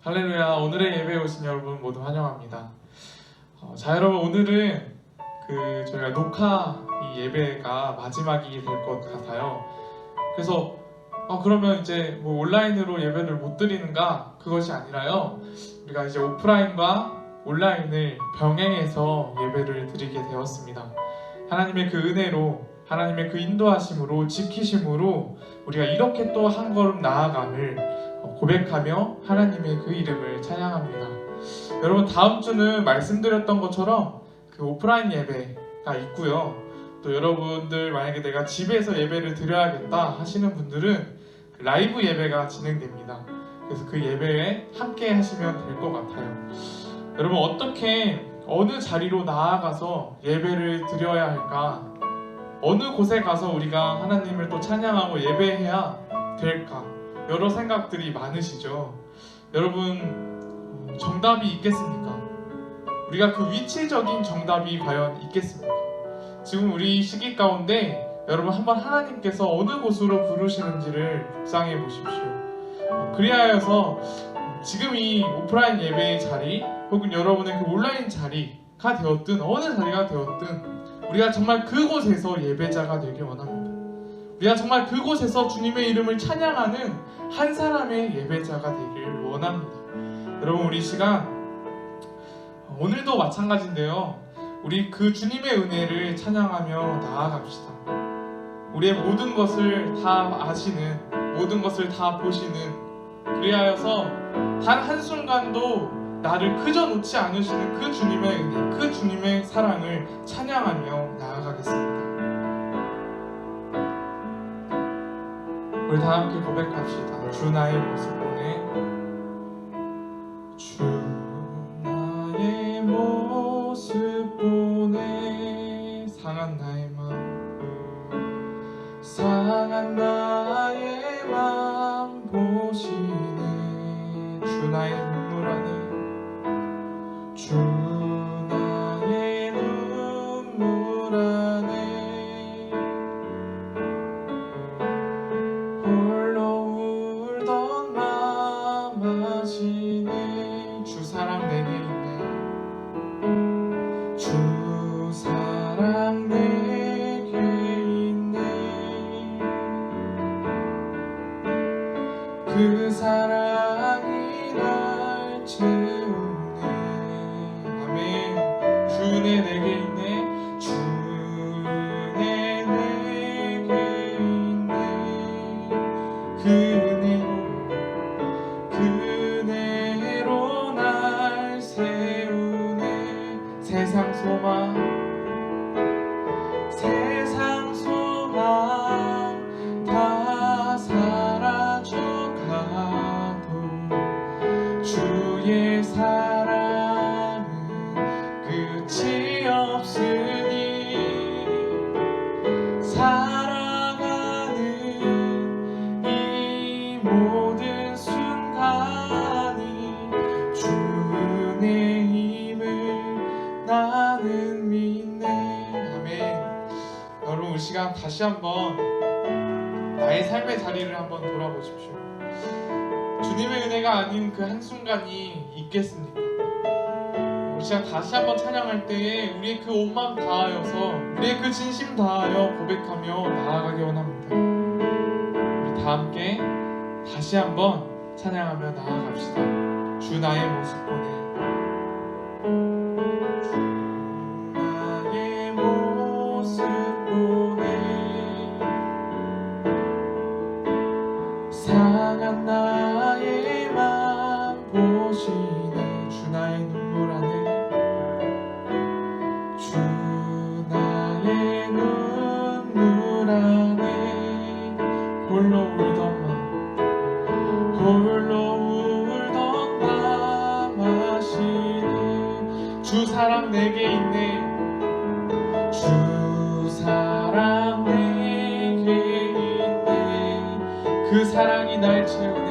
할렐루야. 오늘의 예배에 오신 여러분 모두 환영합니다. 자, 여러분, 오늘은 저희가 녹화 이 예배가 마지막이 될 것 같아요. 그래서 그러면 이제 뭐 온라인으로 예배를 못 드리는가? 그것이 아니라요, 우리가 이제 오프라인과 온라인을 병행해서 예배를 드리게 되었습니다. 하나님의 그 은혜로, 하나님의 그 인도하심으로, 지키심으로 우리가 이렇게 또 한 걸음 나아감을 고백하며 하나님의 그 이름을 찬양합니다. 여러분, 다음 주는 말씀드렸던 것처럼 그 오프라인 예배가 있고요. 또 여러분들 만약에 내가 집에서 예배를 드려야겠다 하시는 분들은 라이브 예배가 진행됩니다. 그래서 그 예배에 함께 하시면 될 것 같아요. 여러분, 어떻게 어느 자리로 나아가서 예배를 드려야 할까? 어느 곳에 가서 우리가 하나님을 또 찬양하고 예배해야 될까? 여러 생각들이 많으시죠? 여러분, 정답이 있겠습니까? 우리가 그 위치적인 정답이 과연 있겠습니까? 지금 우리 시기 가운데 여러분, 한번 하나님께서 어느 곳으로 부르시는지를 묵상해 보십시오. 그리하여서 지금 이 오프라인 예배의 자리, 혹은 여러분의 그 온라인 자리가 되었든 어느 자리가 되었든 우리가 정말 그곳에서 예배자가 되길 원합니다. 우리가 정말 그곳에서 주님의 이름을 찬양하는 한 사람의 예배자가 되길 원합니다. 여러분, 우리 시간 오늘도 마찬가지인데요, 우리 그 주님의 은혜를 찬양하며 나아갑시다. 우리의 모든 것을 다 아시는, 모든 것을 다 보시는, 그리하여서 단 한순간도 나를 그저 놓지 않으시는 그 주님의 은혜, 그 주님의 사랑을 찬양하며 나아가겠습니다. 우리 다 함께 고백합시다. 주 나의 모습 보내, 주 나의 모습 보내, 상한 나의 마음, 상한 나의 마음 보시네. 주 나의 눈물 안에, 주 나의 눈물 안에 주 사랑 내게 있네, 주 사랑 내게 있네, 그 사랑이 날 채우네. 아멘. 주 은혜 내게 있네, 주 은혜 내게 있네, 그 은혜로, 그네로 날 세우네. 세상 소망, 세상 소망 다 사라져가네. 이 시간 다시 한번 나의 삶의 자리를 한번 돌아보십시오. 주님의 은혜가 아닌 그 한순간이 있겠습니까? 우리 시간 다시 한번 찬양할 때에 우리의 그 온 마음 다하여서 우리의 그 진심 다하여 고백하며 나아가기 원합니다. 우리 다 함께 다시 한번 찬양하며 나아갑시다. 주 나의 모습 보내. 상한 나의 맘 보시네. 주 나의 눈물 안에 주 나의 눈물 안에 홀로 울던 맘 하시네. 주 사랑 내게 있네. 주 사랑 내게 있네. 그 사랑이 날 채우네.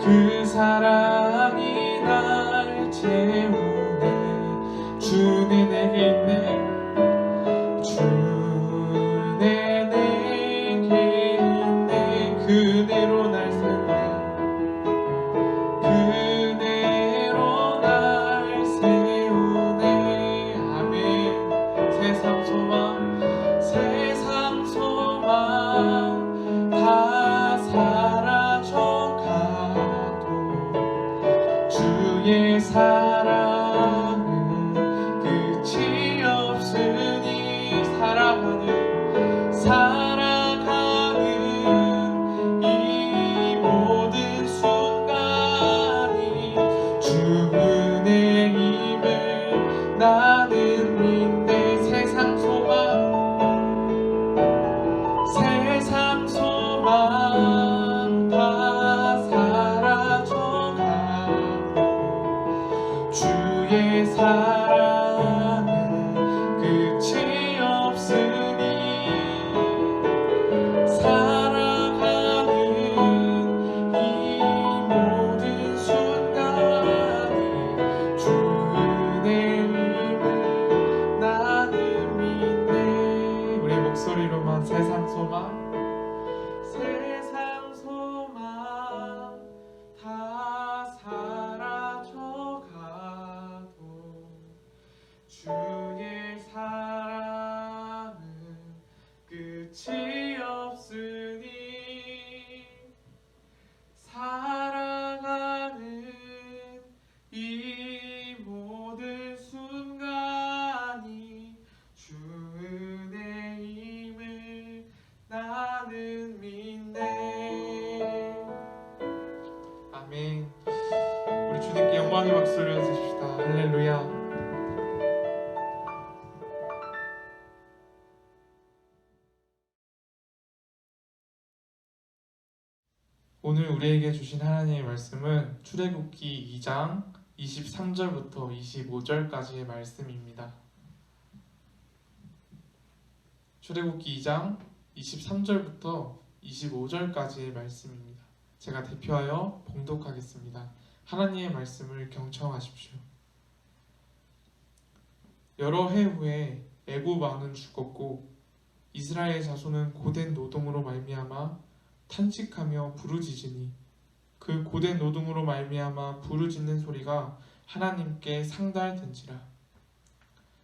그 사랑이 날 채우네. 주네 내게 있네. 주네 내게 있네. 그대로 날 세우네. 그대로 날 세우네. 아멘. 세상 소망 다 사라져가도 주의 사랑은 끝이 없으니 살아가는 이 모든 순간이 주 은혜임을 나는 믿네. 세상 소망 다 사라져가도 주의 사랑은 끝이 없으니 살아가는 이 모든 순간이 주 은혜임을 나는 믿네. 우리 목소리로만 세상 소망 다 사라져가도 주의 사랑은 끝이 없으니 살아가는 이 모든 순간이 주 은혜임을 나는 믿네. 아멘. 우리 주님께 영광의 박수를 드립시다. 할렐루야. 오늘 우리에게 주신 하나님의 말씀은 출애굽기 2장 23절부터 25절까지의 말씀입니다. 출애굽기 2장 23절부터 25절까지의 말씀입니다. 제가 대표하여 봉독하겠습니다. 하나님의 말씀을 경청하십시오. 여러 해 후에 애굽 왕은 죽었고 이스라엘 자손은 고된 노동으로 말미암아 탄식하며 부르짖으니 그 고된 노동으로 말미암아 부르짖는 소리가 하나님께 상달된지라.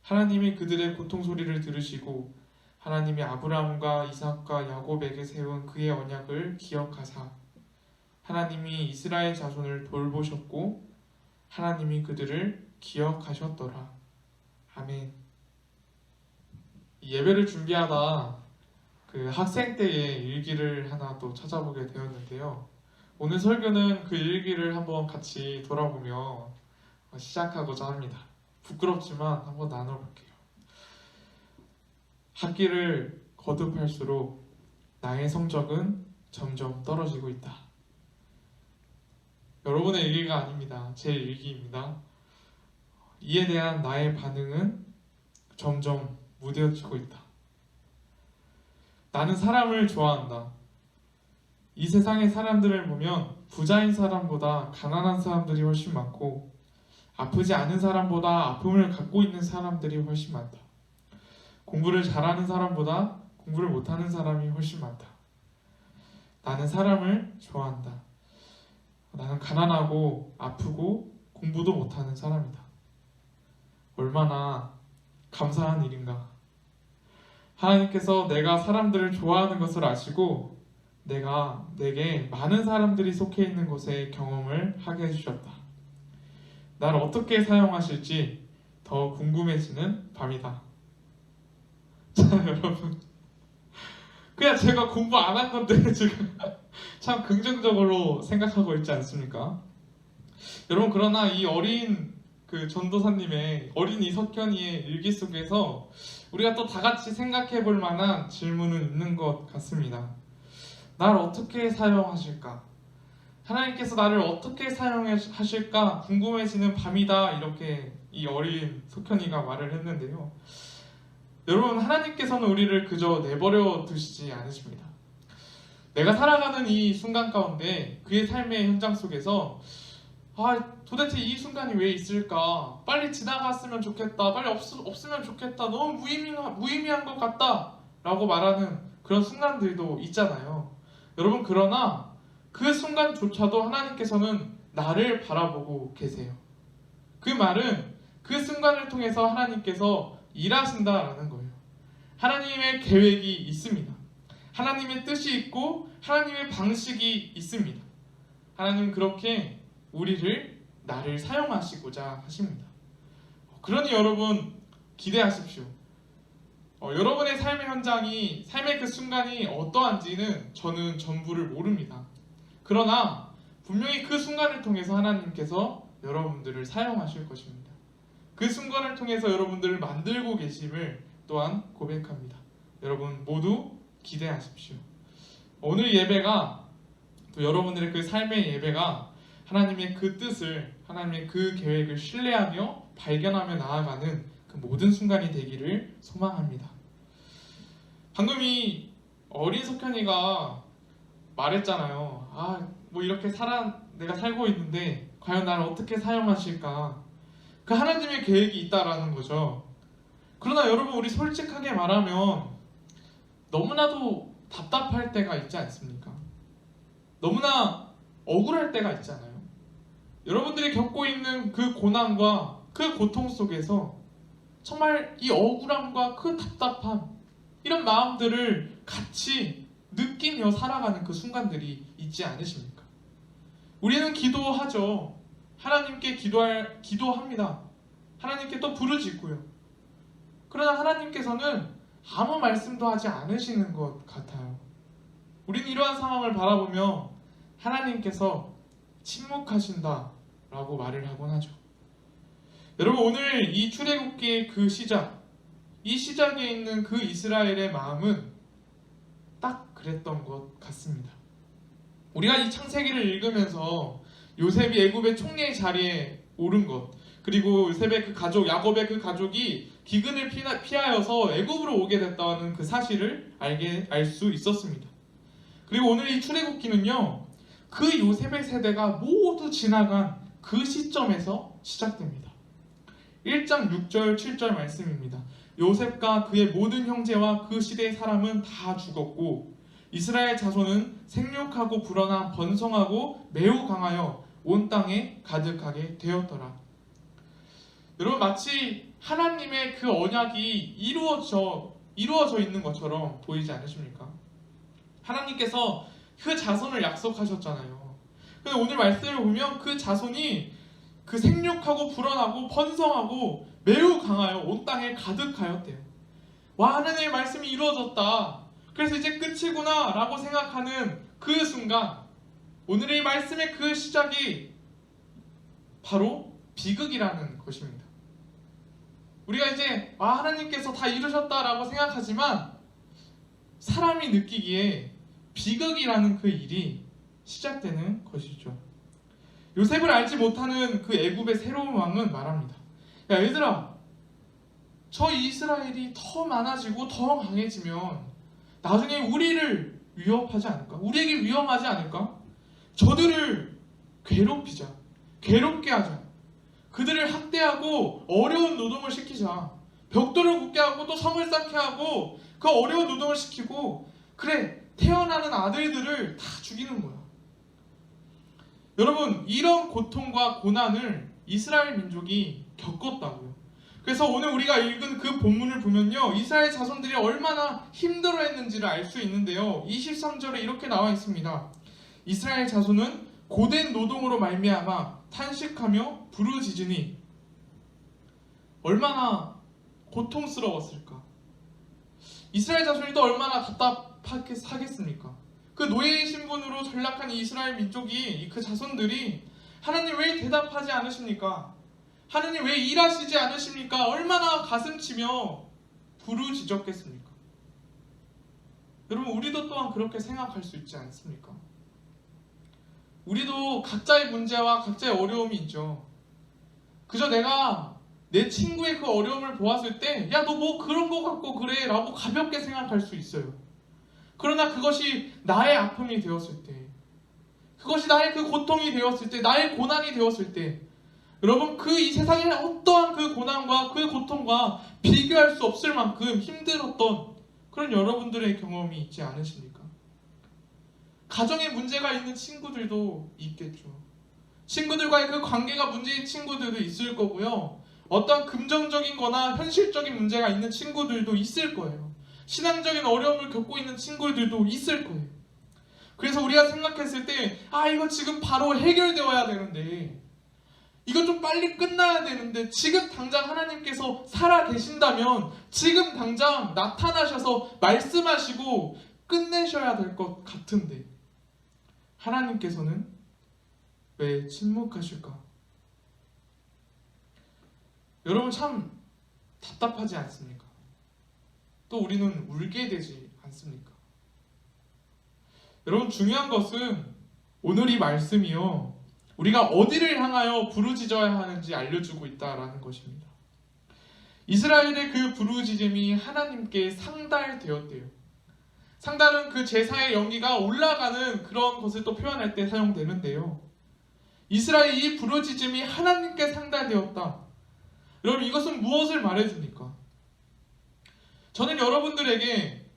하나님이 그들의 고통 소리를 들으시고 하나님이 아브라함과 이삭과 야곱에게 세운 그의 언약을 기억하사 하나님이 이스라엘 자손을 돌보셨고 하나님이 그들을 기억하셨더라. 아멘. 예배를 준비하다 그 학생 때의 일기를 하나 또 찾아보게 되었는데요. 오늘 설교는 그 일기를 한번 같이 돌아보며 시작하고자 합니다. 부끄럽지만 한번 나눠볼게요. 학기를 거듭할수록 나의 성적은 점점 떨어지고 있다. 여러분의 일기가 아닙니다. 제 일기입니다. 이에 대한 나의 반응은 점점 무뎌지고 있다. 나는 사람을 좋아한다. 이 세상의 사람들을 보면 부자인 사람보다 가난한 사람들이 훨씬 많고 아프지 않은 사람보다 아픔을 갖고 있는 사람들이 훨씬 많다. 공부를 잘하는 사람보다 공부를 못하는 사람이 훨씬 많다. 나는 사람을 좋아한다. 나는 가난하고 아프고 공부도 못하는 사람이다. 얼마나 감사한 일인가. 하나님께서 내가 사람들을 좋아하는 것을 아시고 내게 많은 사람들이 속해 있는 곳에 경험을 하게 해주셨다. 나를 어떻게 사용하실지 더 궁금해지는 밤이다. 자, 여러분, 그냥 제가 공부 안 한 건데 지금 참 긍정적으로 생각하고 있지 않습니까? 여러분, 그러나 이 어린 그 전도사님의 어린이 석현이의 일기 속에서 우리가 또 다 같이 생각해 볼 만한 질문은 있는 것 같습니다. 나를 어떻게 사용하실까? 하나님께서 나를 어떻게 사용하실까 궁금해지는 밤이다, 이렇게 이 어린 석현이가 말을 했는데요. 여러분, 하나님께서는 우리를 그저 내버려 두시지 않으십니다. 내가 살아가는 이 순간 가운데 그의 삶의 현장 속에서 도대체 이 순간이 왜 있을까? 빨리 지나갔으면 좋겠다. 빨리 없으면 좋겠다. 너무 무의미한 것 같다 라고 말하는 그런 순간들도 있잖아요. 여러분, 그러나 그 순간조차도 하나님께서는 나를 바라보고 계세요. 그 말은 그 순간을 통해서 하나님께서 일하신다라는 거예요. 하나님의 계획이 있습니다. 하나님의 뜻이 있고 하나님의 방식이 있습니다. 하나님은 그렇게 나를 사용하시고자 하십니다. 그러니 여러분, 기대하십시오. 여러분의 삶의 현장이, 삶의 그 순간이 어떠한지는 저는 전부를 모릅니다. 그러나 분명히 그 순간을 통해서 하나님께서 여러분들을 사용하실 것입니다. 그 순간을 통해서 여러분들을 만들고 계심을 또한 고백합니다. 여러분 모두 기대하십시오. 오늘 예배가, 또 여러분들의 그 삶의 예배가 하나님의 그 뜻을, 하나님의 그 계획을 신뢰하며 발견하며 나아가는 그 모든 순간이 되기를 소망합니다. 방금 이 어린 석현이가 말했잖아요. 뭐 이렇게 내가 살고 있는데 과연 나를 어떻게 사용하실까? 그 하나님의 계획이 있다라는 거죠. 그러나 여러분, 우리 솔직하게 말하면 너무나도 답답할 때가 있지 않습니까? 너무나 억울할 때가 있잖아요. 여러분들이 겪고 있는 그 고난과 그 고통 속에서 정말 이 억울함과 그 답답함, 이런 마음들을 같이 느끼며 살아가는 그 순간들이 있지 않으십니까? 우리는 기도하죠. 하나님께 기도합니다. 하나님께 또 부르짖고요. 그러나 하나님께서는 아무 말씀도 하지 않으시는 것 같아요. 우리는 이러한 상황을 바라보며 하나님께서 침묵하신다라고 말을 하곤 하죠. 여러분, 오늘 이 출애굽기의 그 시작, 이 시작에 있는 그 이스라엘의 마음은 딱 그랬던 것 같습니다. 우리가 이 창세기를 읽으면서 요셉이 애굽의 총리의 자리에 오른 것, 그리고 요셉의 그 가족, 야곱의 그 가족이 기근을 피하여서 애굽으로 오게 됐다는 그 사실을 알 수 있었습니다. 그리고 오늘 이 출애굽기는요, 그 요셉의 세대가 모두 지나간 그 시점에서 시작됩니다. 1장 6절 7절 말씀입니다. 요셉과 그의 모든 형제와 그 시대의 사람은 다 죽었고 이스라엘 자손은 생육하고 불어나 번성하고 매우 강하여 온 땅에 가득하게 되었더라. 여러분, 마치 하나님의 그 언약이 이루어져 있는 것처럼 보이지 않으십니까? 하나님께서 그 자손을 약속하셨잖아요. 근데 오늘 말씀을 보면 그 자손이 그 생육하고 불어나고 번성하고 매우 강하여 온 땅에 가득하였대요. 와, 하나님의 말씀이 이루어졌다. 그래서 이제 끝이구나 라고 생각하는 그 순간, 오늘의 말씀의 그 시작이 바로 비극이라는 것입니다. 우리가 이제 하나님께서 다 이루셨다라고 생각하지만 사람이 느끼기에 비극이라는 그 일이 시작되는 것이죠. 요셉을 알지 못하는 그 애굽의 새로운 왕은 말합니다. 야, 얘들아, 저 이스라엘이 더 많아지고 더 강해지면 나중에 우리를 위협하지 않을까? 우리에게 위험하지 않을까? 저들을 괴롭게 하자. 그들을 학대하고 어려운 노동을 시키자. 벽돌을 굽게 하고 또 성을 쌓게 하고 그 어려운 노동을 시키고, 그래, 태어나는 아들들을 다 죽이는 거야. 여러분, 이런 고통과 고난을 이스라엘 민족이 겪었다고요. 그래서 오늘 우리가 읽은 그 본문을 보면요, 이스라엘 자손들이 얼마나 힘들어했는지를 알 수 있는데요. 23절에 이렇게 나와 있습니다. 이스라엘 자손은 고된 노동으로 말미암아 탄식하며 부르짖으니. 얼마나 고통스러웠을까. 이스라엘 자손이 또 얼마나 답답하겠습니까. 그 노예의 신분으로 전락한 이스라엘 민족이, 그 자손들이 하나님 왜 대답하지 않으십니까? 하나님 왜 일하시지 않으십니까? 얼마나 가슴치며 부르짖었겠습니까? 여러분, 우리도 또한 그렇게 생각할 수 있지 않습니까? 우리도 각자의 문제와 각자의 어려움이 있죠. 그저 내가 내 친구의 그 어려움을 보았을 때, 야, 너 뭐 그런 거 갖고 그래 라고 가볍게 생각할 수 있어요. 그러나 그것이 나의 아픔이 되었을 때, 그것이 나의 그 고통이 되었을 때, 나의 고난이 되었을 때, 여러분, 그 이 세상의 어떠한 그 고난과 그 고통과 비교할 수 없을 만큼 힘들었던 그런 여러분들의 경험이 있지 않으십니까? 가정에 문제가 있는 친구들도 있겠죠. 친구들과의 그 관계가 문제인 친구들도 있을 거고요. 어떤 금전적인 거나 현실적인 문제가 있는 친구들도 있을 거예요. 신앙적인 어려움을 겪고 있는 친구들도 있을 거예요. 그래서 우리가 생각했을 때, 이거 지금 바로 해결되어야 되는데, 이거 좀 빨리 끝나야 되는데, 지금 당장 하나님께서 살아 계신다면 지금 당장 나타나셔서 말씀하시고 끝내셔야 될 것 같은데, 하나님께서는 왜 침묵하실까? 여러분, 참 답답하지 않습니까? 또 우리는 울게 되지 않습니까? 여러분, 중요한 것은 오늘 이 말씀이요, 우리가 어디를 향하여 부르짖어야 하는지 알려주고 있다라는 것입니다. 이스라엘의 그 부르짖음이 하나님께 상달되었대요. 상달은 그 제사의 연기가 올라가는 그런 것을 또 표현할 때 사용되는데요. 이스라엘의 이 부르짖음이 하나님께 상달되었다. 여러분, 이것은 무엇을 말해줍니까? 저는 여러분들에게,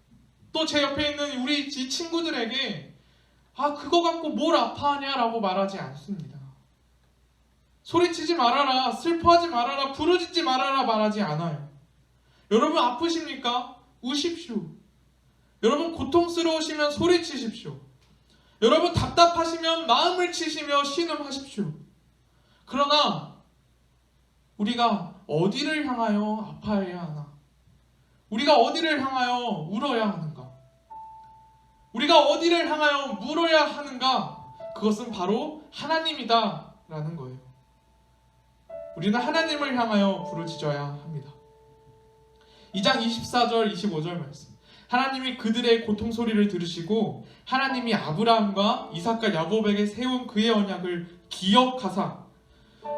또 제 옆에 있는 우리 친구들에게 그거 갖고 뭘 아파하냐라고 말하지 않습니다. 소리치지 말아라, 슬퍼하지 말아라, 부르짖지 말아라 말하지 않아요. 여러분, 아프십니까? 우십시오. 여러분, 고통스러우시면 소리치십시오. 여러분, 답답하시면 마음을 치시며 신음하십시오. 그러나 우리가 어디를 향하여 아파해야 하나? 우리가 어디를 향하여 울어야 하는가? 우리가 어디를 향하여 물어야 하는가? 그것은 바로 하나님이다 라는 거예요. 우리는 하나님을 향하여 부르짖어야 합니다. 2장 24절 25절 말씀, 하나님이 그들의 고통 소리를 들으시고 하나님이 아브라함과 이삭과 야곱에게 세운 그의 언약을 기억하사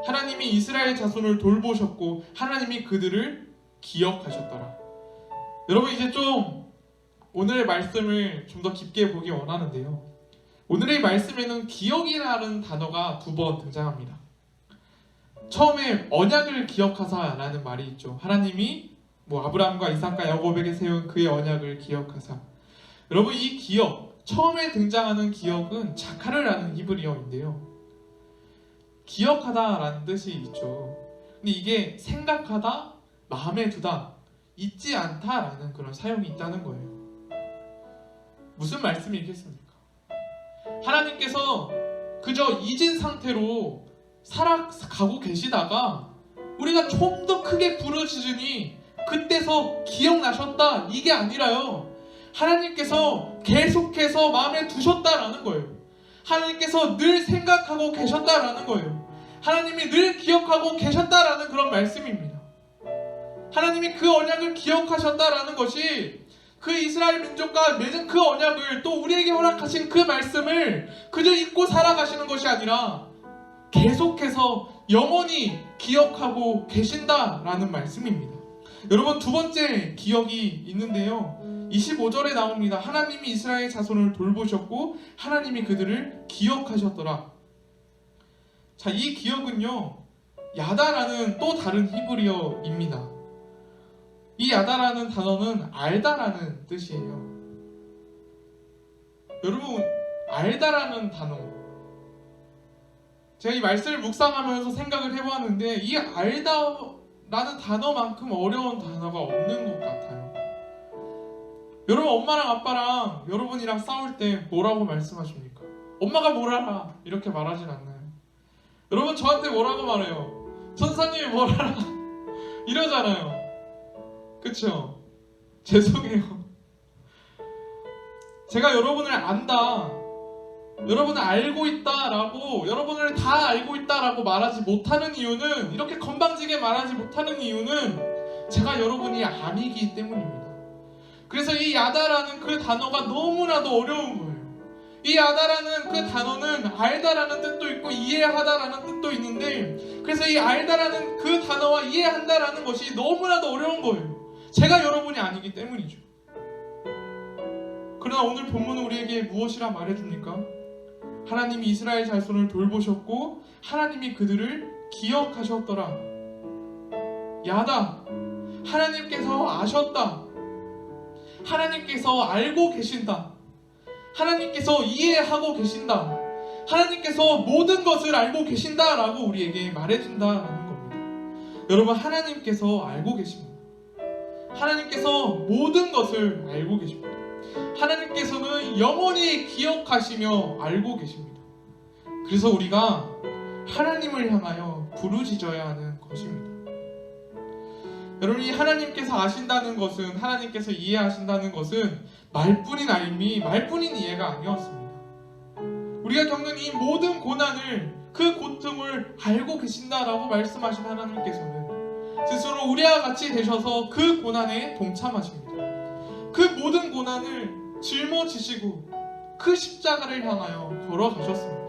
하나님이 이스라엘 자손을 돌보셨고 하나님이 그들을 기억하셨더라. 여러분, 이제 좀 오늘의 말씀을 좀 더 깊게 보기 원하는데요, 오늘의 말씀에는 기억이라는 단어가 2번 등장합니다. 처음에 언약을 기억하사라는 말이 있죠. 하나님이 아브라함과 이삭과 야곱에게 세운 그의 언약을 기억하사. 여러분, 이 기억, 처음에 등장하는 기억은 자카르라는 히브리어인데요, 기억하다라는 뜻이 있죠. 근데 이게 생각하다, 마음에 두다, 잊지 않다라는 그런 사용이 있다는 거예요. 무슨 말씀이겠습니까? 하나님께서 그저 잊은 상태로 살아가고 계시다가 우리가 좀 더 크게 부르짖으니 그때서 기억나셨다, 이게 아니라요, 하나님께서 계속해서 마음에 두셨다라는 거예요. 하나님께서 늘 생각하고 계셨다라는 거예요. 하나님이 늘 기억하고 계셨다라는 그런 말씀입니다. 하나님이 그 언약을 기억하셨다라는 것이 그 이스라엘 민족과 맺은 그 언약을, 또 우리에게 허락하신 그 말씀을 그저 잊고 살아가시는 것이 아니라 계속해서 영원히 기억하고 계신다라는 말씀입니다. 여러분, 2번째 기억이 있는데요, 25절에 나옵니다. 하나님이 이스라엘 자손을 돌보셨고 하나님이 그들을 기억하셨더라. 자, 이 기억은요, 야다라는 또 다른 히브리어입니다. 이 야다라는 단어는 알다라는 뜻이에요. 여러분, 알다라는 단어, 제가 이 말씀을 묵상하면서 생각을 해보았는데 이 알다라는 단어만큼 어려운 단어가 없는 것 같아요. 여러분, 엄마랑 아빠랑 여러분이랑 싸울 때 뭐라고 말씀하십니까? 엄마가 뭘 알아? 이렇게 말하진 않나요? 여러분, 저한테 뭐라고 말해요? 전사님이 뭘 알아? 이러잖아요. 그쵸? 죄송해요. 제가 여러분을 안다, 여러분을 알고 있다라고, 여러분을 다 알고 있다라고 말하지 못하는 이유는, 이렇게 건방지게 말하지 못하는 이유는 제가 여러분이 아니기 때문입니다. 그래서 이 야다라는 그 단어가 너무나도 어려운 거예요. 이 야다라는 그 단어는 알다라는 뜻도 있고 이해하다라는 뜻도 있는데, 그래서 이 알다라는 그 단어와 이해한다라는 것이 너무나도 어려운 거예요. 제가 여러분이 아니기 때문이죠. 그러나 오늘 본문은 우리에게 무엇이라 말해줍니까? 하나님이 이스라엘 자손을 돌보셨고 하나님이 그들을 기억하셨더라. 야다, 하나님께서 아셨다, 하나님께서 알고 계신다, 하나님께서 이해하고 계신다, 하나님께서 모든 것을 알고 계신다라고 우리에게 말해준다라는 겁니다. 여러분, 하나님께서 알고 계십니다. 하나님께서 모든 것을 알고 계십니다. 하나님께서는 영원히 기억하시며 알고 계십니다. 그래서 우리가 하나님을 향하여 부르짖어야 하는 것입니다. 여러분, 이 하나님께서 아신다는 것은, 하나님께서 이해하신다는 것은 말뿐인 알미, 말뿐인 이해가 아니었습니다. 우리가 겪는 이 모든 고난을, 그 고통을 알고 계신다라고 말씀하신 하나님께서는 스스로 우리와 같이 되셔서 그 고난에 동참하십니다. 그 모든 고난을 짊어지시고 그 십자가를 향하여 걸어가셨습니다.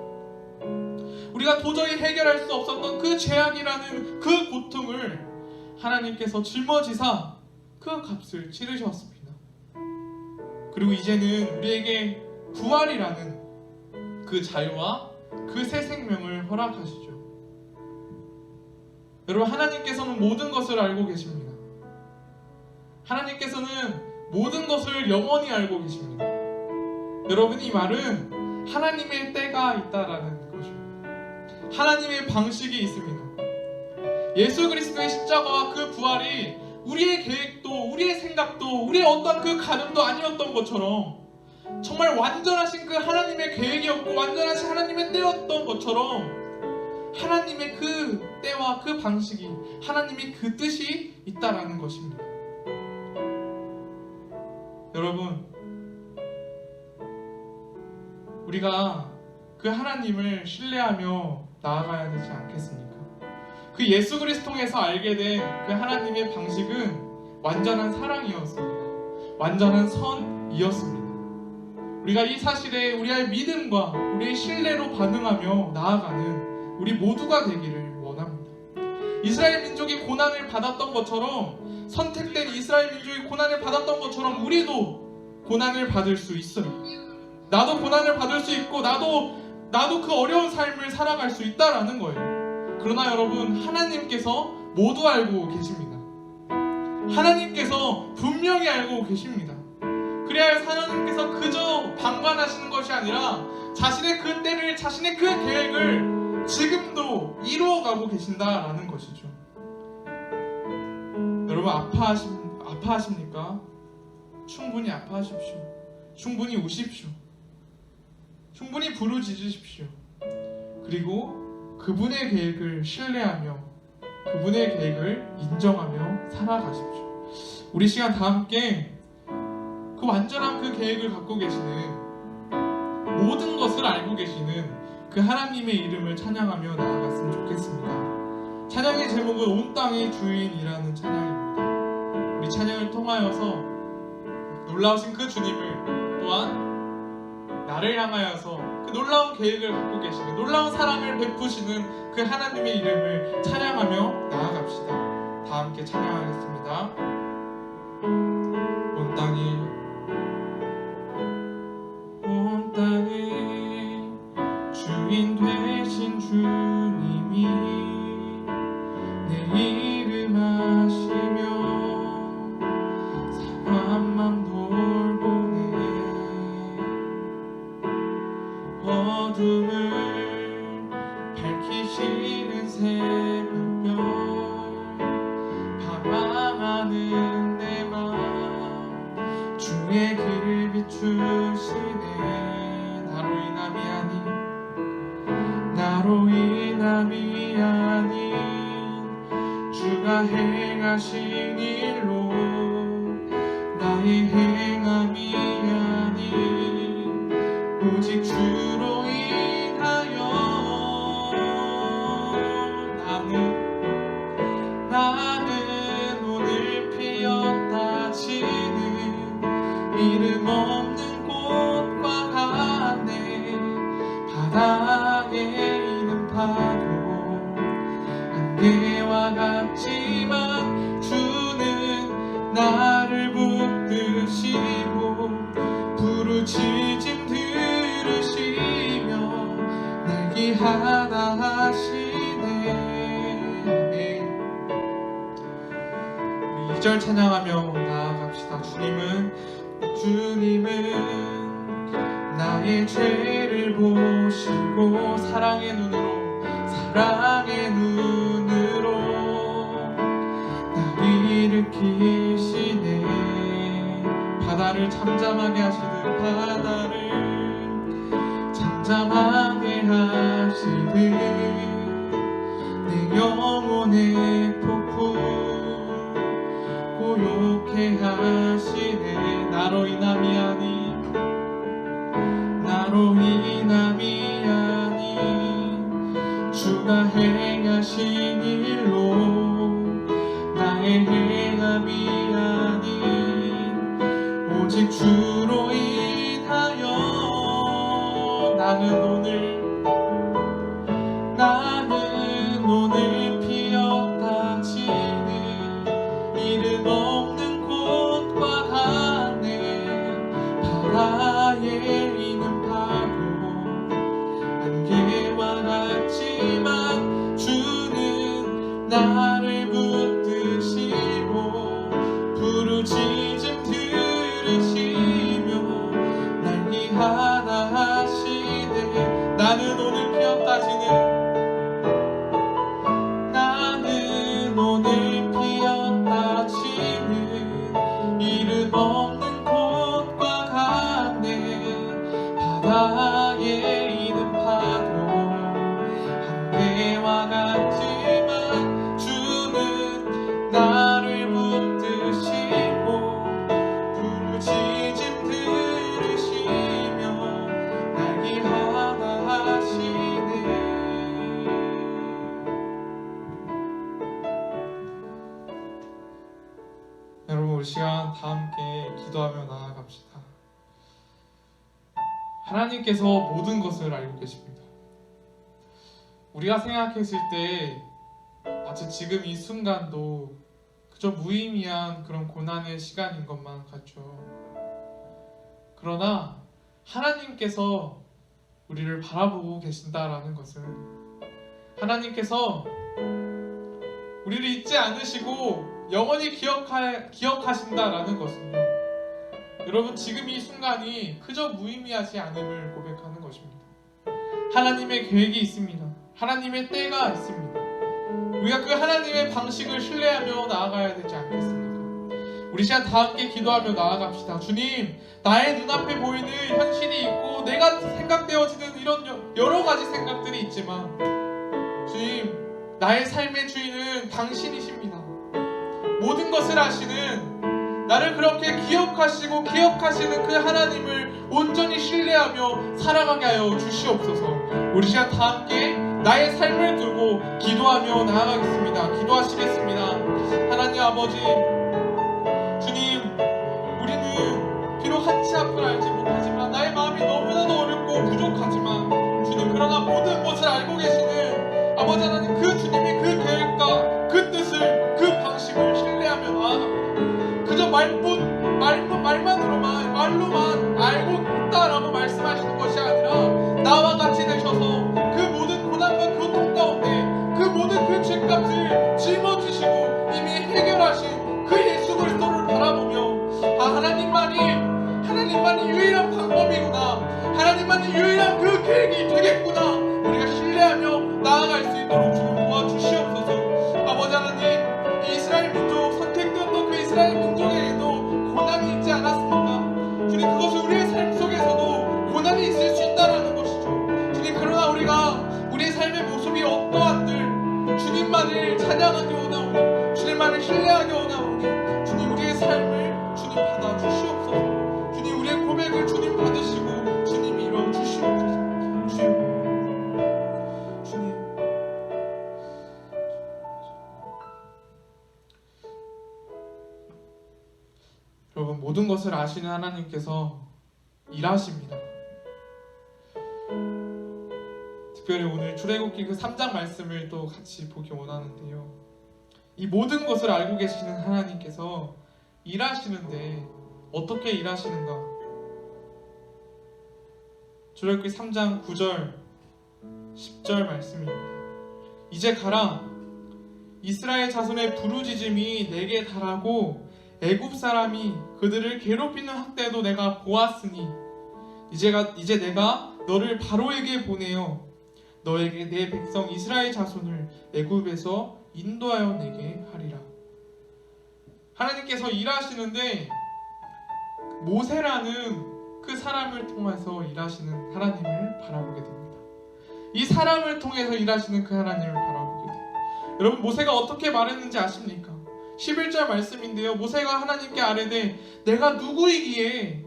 우리가 도저히 해결할 수 없었던 그 죄악이라는 그 고통을 하나님께서 짊어지사 그 값을 치르셨습니다. 그리고 이제는 우리에게 부활이라는 그 자유와 그 새 생명을 허락하시죠. 여러분, 하나님께서는 모든 것을 알고 계십니다. 하나님께서는 모든 것을 영원히 알고 계십니다. 여러분, 이 말은 하나님의 때가 있다라는 것입니다. 하나님의 방식이 있습니다. 예수 그리스도의 십자가와 그 부활이 우리의 계획도, 우리의 생각도, 우리의 어떤 그 가늠도 아니었던 것처럼, 정말 완전하신 그 하나님의 계획이었고 완전하신 하나님의 때였던 것처럼, 하나님의 그 때와 그 방식이, 하나님의 그 뜻이 있다라는 것입니다. 여러분, 우리가 그 하나님을 신뢰하며 나아가야 되지 않겠습니까? 그 예수 그리스도 통해서 알게 된 그 하나님의 방식은 완전한 사랑이었습니다. 완전한 선이었습니다. 우리가 이 사실에 우리의 믿음과 우리의 신뢰로 반응하며 나아가는 우리 모두가 되기를 원합니다. 이스라엘 민족이 고난을 받았던 것처럼, 선택된 이스라엘 민족이 고난을 받았던 것처럼 우리도 고난을 받을 수 있어요. 나도 고난을 받을 수 있고 나도 그 어려운 삶을 살아갈 수 있다라는 거예요. 그러나 여러분, 하나님께서 모두 알고 계십니다. 하나님께서 분명히 알고 계십니다. 그래야 하나님께서 그저 방관하시는 것이 아니라 자신의 그 때를, 자신의 그 계획을 지금도 이루어가고 계신다라는 것이죠. 여러분, 아파하십니까? 충분히 아파하십시오. 충분히 우십시오. 충분히 부르짖으십시오. 그리고 그분의 계획을 신뢰하며 그분의 계획을 인정하며 살아가십시오. 우리 시간 다 함께 그 완전한 그 계획을 갖고 계시는, 모든 것을 알고 계시는 그 하나님의 이름을 찬양하며 나아갔으면 좋겠습니다. 찬양의 제목은 온 땅의 주인이라는 찬양입니다. 우리 찬양을 통하여서 놀라우신 그 주님을, 또한 나를 향하여서 그 놀라운 계획을 갖고 계시는, 놀라운 사랑을 베푸시는 그 하나님의 이름을 찬양하며 나아갑시다. 다 함께 찬양하겠습니다. 온 땅의 주인 되신 주님이 내 이름 아시며 밤만 돌보네. 어둠을 밝히시는 새벽별, 방황하는 내 맘 주의 길 비추시네. 나로 인함이 아닌, 나로 인함이 아닌 주가 행하신 일로, 나의 행함이 아닌 오직 주로 인하여 나는 오늘 피었다 지는 이름 없는 꽃과 같네. 바다에 있는 파도 안개와 같지만 주는 나를 붙드시고 부르짖음 들으시며 날 기하다 하시네. 아멘. 우리 2절 찬양하며 나아갑시다. 주님은 나의 죄를 보시고 사랑의 눈으로 날 일으키시네. 바다를 잠잠하게 하시듯, 바다를 잠잠하게 하시듯 내 영혼의 폭풍 고요케 하시네. 나로 인함이 아닌 주가 행하신 일로, 나의 행함이 아닌 오직 주로 인하여 나는 오늘 피었다 지는 이름 없는 꽃과 같네. 바다에 있는 파도 안개와 같지만 주는 나를 붙드시고 부르짖음 들으시며 날 기하다 하시네. 나는 오늘 피었다 지는 이름 없는 꽃과 같네. 바다에 있는 파도 안개와 같지만 주는 나를 붙드시고 부르짖음 들으시며 날 기하다 하시네. 여러분, 우리 시간 다 함께 기도하며 나아갑시다. 하나님께서 모든 것을 알고 계십니다. 우리가 생각했을 때 마치 지금 이 순간도 그저 무의미한 그런 고난의 시간인 것만 같죠. 그러나 하나님께서 우리를 바라보고 계신다라는 것은, 하나님께서 우리를 잊지 않으시고 영원히 기억하신다라는 것은요, 여러분, 지금 이 순간이 그저 무의미하지 않음을 고백하는 것입니다. 하나님의 계획이 있습니다. 하나님의 때가 있습니다. 우리가 그 하나님의 방식을 신뢰하며 나아가야 되지 않겠습니까? 우리 시간 다 함께 기도하며 나아갑시다. 주님, 나의 눈앞에 보이는 현실이 있고 내가 생각되어지는 이런 여러 가지 생각들이 있지만, 주님, 나의 삶의 주인은 당신이십니다. 모든 것을 아시는, 나를 그렇게 기억하시고 기억하시는 그 하나님을 온전히 신뢰하며 살아가게 하여 주시옵소서. 우리 시간 다 함께 나의 삶을 두고 기도하며 나아가겠습니다. 기도하시겠습니다. 하나님 아버지, 주님, 우리는 비록 한치 앞을 알지 못하지만 나의 마음이 너무나도 어렵고 부족하지만, 주님, 그러나 모든 것을 알고 계시는 아버지 하나님, 그 주님이 그 계획과 그 뜻을, 그 방식을 신뢰하며 나아갑니다. 그저 말로만 알고 있다라고 말씀하시는 것이 아니라 나와 같이 되셔서 그 모든 고난과 고통 가운데 그 모든 그 죄값을 짊어지시고 이미 해결하신 그 예수 그리스도를 바라보며 계획이 되겠구나 우리가 신뢰하며 나아갈 수 있도록 주님 도와주시옵소서. 아버지 하나님, 이 이스라엘 민족 선택되었던 그 이스라엘 민족에게도 고난이 있지 않았습니까? 주님, 그것은 우리의 삶 속에서도 고난이 있을 수 있다는 것이죠. 주님, 그러나 우리가 우리의 삶의 모습이 어떠한들 주님만을 찬양하기 원하오니, 주님만을 신뢰하기 원하오니, 주님 우리의 삶을 주님 받아주시옵소서. 주님 우리의 고백을 주님 받으시고 주님이 이뤄주시옵소서. 주님 여러분, 모든 것을 아시는 하나님께서 일하십니다. 특별히 오늘 출애굽기 그 3장 말씀을 또 같이 보기 원하는데요, 이 모든 것을 알고 계시는 하나님께서 일하시는데 어떻게 일하시는가? 출애굽기 3장 9절 10절 말씀입니다. 이제 가라, 이스라엘 자손의 부르짖음이 내게 달하고 애굽 사람이 그들을 괴롭히는 학대도 내가 보았으니 이제 내가 너를 바로에게 보내어 너에게 내 백성 이스라엘 자손을 애굽에서 인도하여 내게 하리라. 하나님께서 일하시는데 모세라는 그 사람을 통해서 일하시는 하나님을 바라보게 됩니다. 이 사람을 통해서 일하시는 그 하나님을 바라보게 됩니다. 여러분, 모세가 어떻게 말했는지 아십니까? 11절 말씀인데요, 모세가 하나님께 아뢰되 내가 누구이기에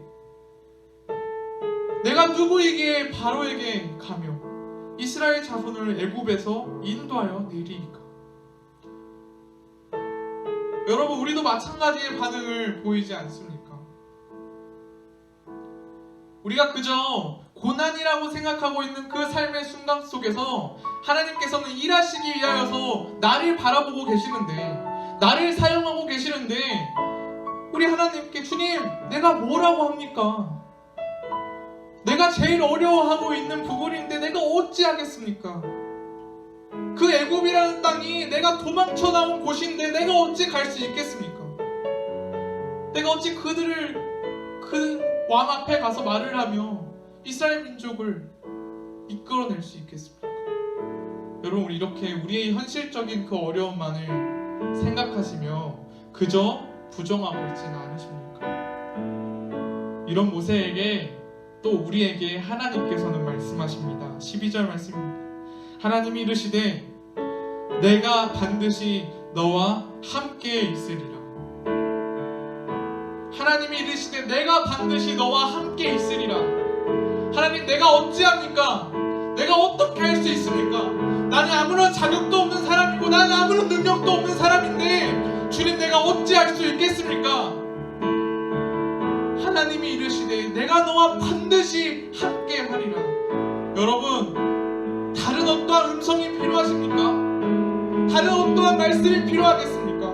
바로에게 가며 이스라엘 자손을 애굽에서 인도하여 내리이까. 여러분, 우리도 마찬가지의 반응을 보이지 않습니까? 우리가 그저 고난이라고 생각하고 있는 그 삶의 순간 속에서 하나님께서는 일하시기 위하여서 나를 바라보고 계시는데, 나를 사용하고 계시는데, 우리 하나님께 주님, 내가 뭐라고 합니까? 내가 제일 어려워하고 있는 부분인데 내가 어찌 하겠습니까? 그 애굽이라는 땅이 내가 도망쳐 나온 곳인데 내가 어찌 갈 수 있겠습니까? 내가 어찌 그 왕 앞에 가서 말을 하며 이스라엘 민족을 이끌어낼 수 있겠습니까? 여러분, 우리 이렇게 우리의 현실적인 그 어려움만을 생각하시며 그저 부정하고 있지는 않으십니까? 이런 모세에게 또 우리에게 하나님께서는 말씀하십니다. 12절 말씀입니다. 하나님이 이르시되 내가 반드시 너와 함께 있으리라. 하나님이 이르시되 내가 반드시 너와 함께 있으리라. 하나님, 내가 어찌합니까? 내가 어떻게 할 수 있습니까? 나는 아무런 자격도 없는 사람이고 나는 아무런 능력도 없는 사람인데 주님, 내가 어찌 할 수 있겠습니까? 하나님이 이르시되 내가 너와 반드시 함께 하리라. 여러분, 다른 어떠한 음성이 필요하십니까? 다른 어떠한 말씀이 필요하겠습니까?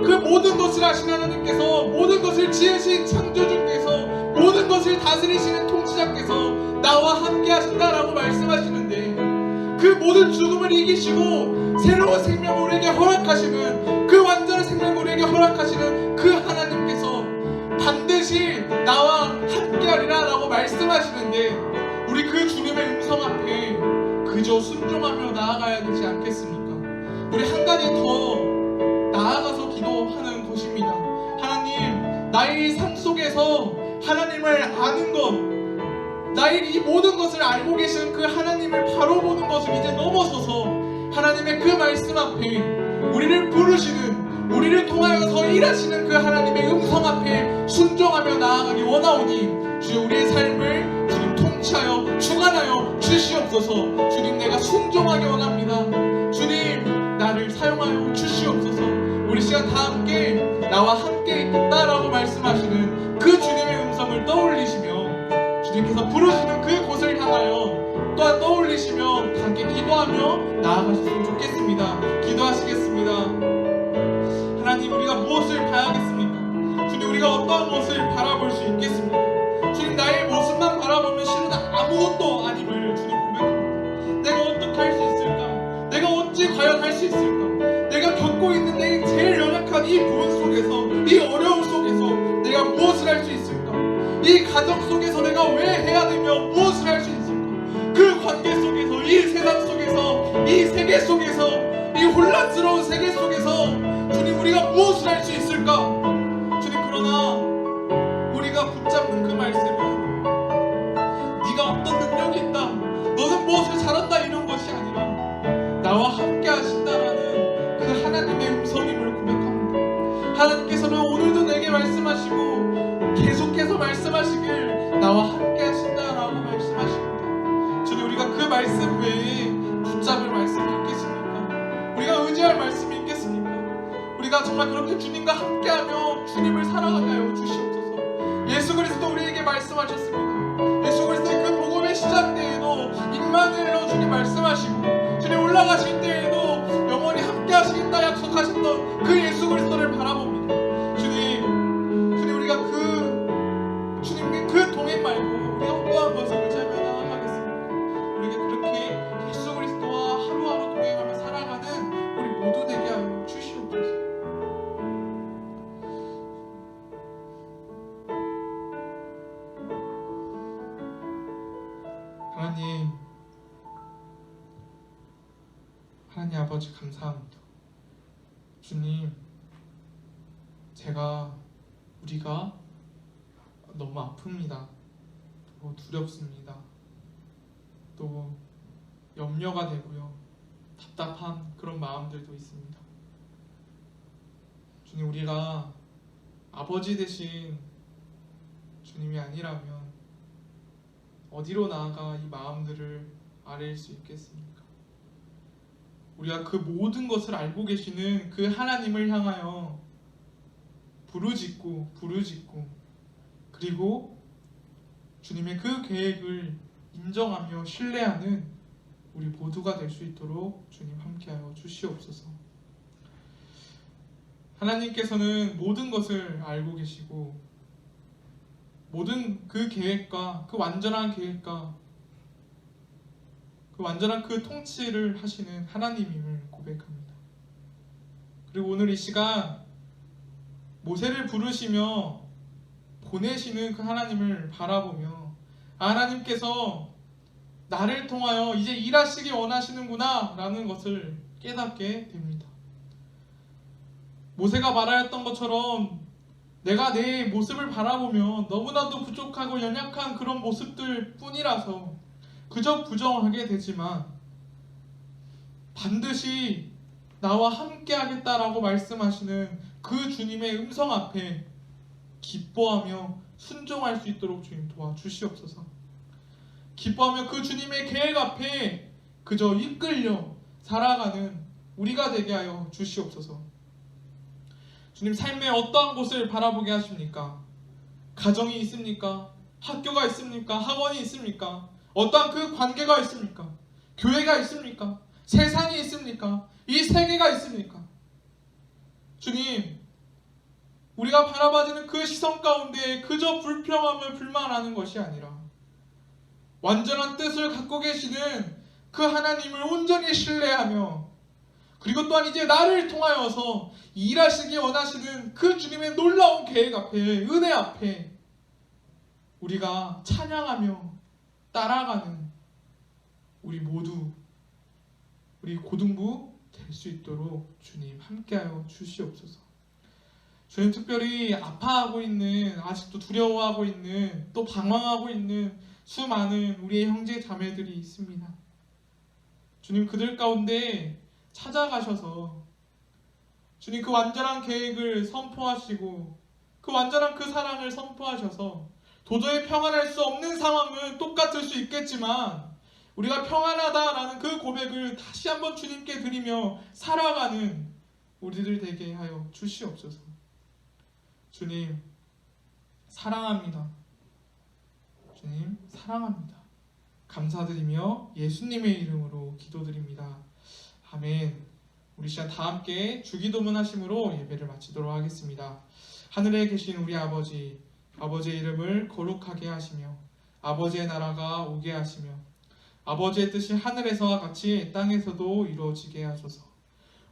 그 모든 것을 하신 하나님께서, 모든 것을 지으신 창조주께서, 모든 것을 다스리시는 통치자께서 나와 함께 하신다라고 말씀하시는데, 그 모든 죽음을 이기시고 새로운 생명을 우리에게 허락하시는, 그 완전한 생명을 우리에게 허락하시는 그 하나님께서 반드시 나와 함께하리라 라고 말씀하시는데, 우리 그 주님의 음성 앞에 그저 순종하며 나아가야 되지 않겠습니까? 우리 한 가지 더 나아가서 기도하는 것입니다. 하나님, 나의 삶 속에서 하나님을 아는 것, 나의 이 모든 것을 알고 계시는 그 하나님을 바로 보는 것을 이제 넘어서서 하나님의 그 말씀 앞에 우리를 부르시는, 우리를 통하여서 일하시는 그 하나님의 음성 앞에 순종하며 나아가기 원하오니 주여, 우리의 삶을 주님 통치하여 주관하여 주시옵소서. 주님, 내가 순종하기 원합니다. 주님, 나를 사용하여 주시옵소서. 우리 시간 다 함께 나와 함께 있겠다라고 말씀하시는 그 주님의 음성을 떠올리시며 주님께서 부르시는 그 곳을 향하여 또한 떠올리시며 함께 기도하며 나아가셨으면 좋겠습니다. 기도하시겠습니다. 하나님, 우리가 무엇을 봐야겠습니까? 주님, 우리가 어떠한 것을 바라볼 수 있겠습니까? 주님, 나의 모습만 바라보면 실은 아무것도 아님을 주님 고백합니다. 내가 어떻게 할 수 있을까? 내가 어찌 과연 할 수 있을까? 내가 겪고 있는 내 제일 연약한 이 부분 속에서, 이 어려움 속에서 내가 무엇을 할 수 있을까? 이 가정 속에서 내가 왜 해야 되며 무엇을 할 수 있을까? 이 세계 속에서, 이 혼란스러운 세계 속에서 주님, 우리가 무엇을 할 수 있을까? 주님, 그러나 우리가 붙잡는 그 말씀은 네가 어떤 능력이 있다, 너는 무엇을 잘한다, 이런 것이 아니라 나와 함께 하신다라는 그 하나님의 음성임을 고백합니다. 하나님께서는 오늘도 내게 말씀하시고 계속해서 말씀하시길 나와 함께 하신다라고 말씀하십니다. 주님, 우리가 그 말씀 외에 붙잡을 말씀이 있겠습니까? 우리가 의지할 말씀이 있겠습니까? 우리가 정말 그렇게 주님과 함께하며 주님을 살아가게 하여 주시옵소서. 예수 그리스도 우리에게 말씀하셨습니다. 예수 그리스도의 그 복음의 시작 때에도 임마누엘로 주님 말씀하시고, 주님 올라가실 때에도 영원히 함께 하시겠다 약속하셨던 그 예수 그리스도를 바라봅니다. 주님, 우리가 주님의 그 동행 말고 우리가 어떠한 것을 의지하며 나아가겠습니까? 우리가 그렇게 예수 그리스도와 하루하루 동행하며 살아가는 우리 모두 되게 하여 주시옵소서. 하나님 아버지, 감사합니다. 주님, 우리가 너무 아픕니다. 또 두렵습니다. 또 염려가 되고요, 답답한 그런 마음들도 있습니다. 주님, 우리가 아버지 되신 주님이 아니라면 어디로 나아가 이 마음들을 아뢰일 수 있겠습니까? 우리가 그 모든 것을 알고 계시는 그 하나님을 향하여 부르짖고 그리고 주님의 그 계획을 인정하며 신뢰하는 우리 모두가 될 수 있도록 주님 함께하여 주시옵소서. 하나님께서는 모든 것을 알고 계시고 모든 그 계획과 그 완전한 계획과 그 완전한 그 통치를 하시는 하나님임을 고백합니다. 그리고 오늘 이 시간 모세를 부르시며 보내시는 그 하나님을 바라보며, 하나님께서 나를 통하여 이제 일하시기 원하시는구나 라는 것을 깨닫게 됩니다. 모세가 말하였던 것처럼 내가 내 모습을 바라보면 너무나도 부족하고 연약한 그런 모습들 뿐이라서 그저 부정하게 되지만, 반드시 나와 함께 하겠다라고 말씀하시는 그 주님의 음성 앞에 기뻐하며 순종할 수 있도록 주님 도와주시옵소서. 기뻐하며 그 주님의 계획 앞에 그저 이끌려 살아가는 우리가 되게 하여 주시옵소서. 주님, 삶의 어떠한 곳을 바라보게 하십니까? 가정이 있습니까? 학교가 있습니까? 학원이 있습니까? 어떠한 그 관계가 있습니까? 교회가 있습니까? 세상이 있습니까? 이 세계가 있습니까? 주님, 우리가 바라봐지는 그 시선 가운데 그저 불평하며 불만하는 것이 아니라 완전한 뜻을 갖고 계시는 그 하나님을 온전히 신뢰하며, 그리고 또한 이제 나를 통하여서 일하시기 원하시는 그 주님의 놀라운 계획 앞에, 은혜 앞에 우리가 찬양하며 따라가는 우리 모두, 우리 고등부 될 수 있도록 주님 함께하여 주시옵소서. 주님, 특별히 아파하고 있는, 아직도 두려워하고 있는, 또 방황하고 있는 수많은 우리의 형제 자매들이 있습니다. 주님, 그들 가운데 찾아가셔서 주님 그 완전한 계획을 선포하시고 그 완전한 그 사랑을 선포하셔서, 도저히 평안할 수 없는 상황은 똑같을 수 있겠지만 우리가 평안하다라는 그 고백을 다시 한번 주님께 드리며 살아가는 우리들 되게 하여 주시옵소서. 주님, 사랑합니다. 주님, 사랑합니다. 감사드리며 예수님의 이름으로 기도드립니다. 아멘. 우리 시간 다 함께 주기도문 하심으로 예배를 마치도록 하겠습니다. 하늘에 계신 우리 아버지, 아버지의 이름을 거룩하게 하시며 아버지의 나라가 오게 하시며 아버지의 뜻이 하늘에서와 같이 땅에서도 이루어지게 하소서.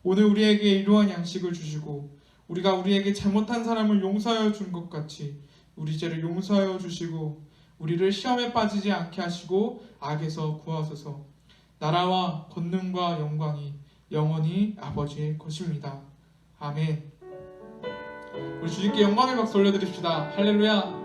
오늘 우리에게 일용할 양식을 주시고 우리가 우리에게 잘못한 사람을 용서하여 준 것 같이 우리 죄를 용서하여 주시고 우리를 시험에 빠지지 않게 하시고 악에서 구하소서. 나라와 권능과 영광이 영원히 아버지의 것입니다. 아멘. 우리 주님께 영광의 박수 올려드립시다. 할렐루야.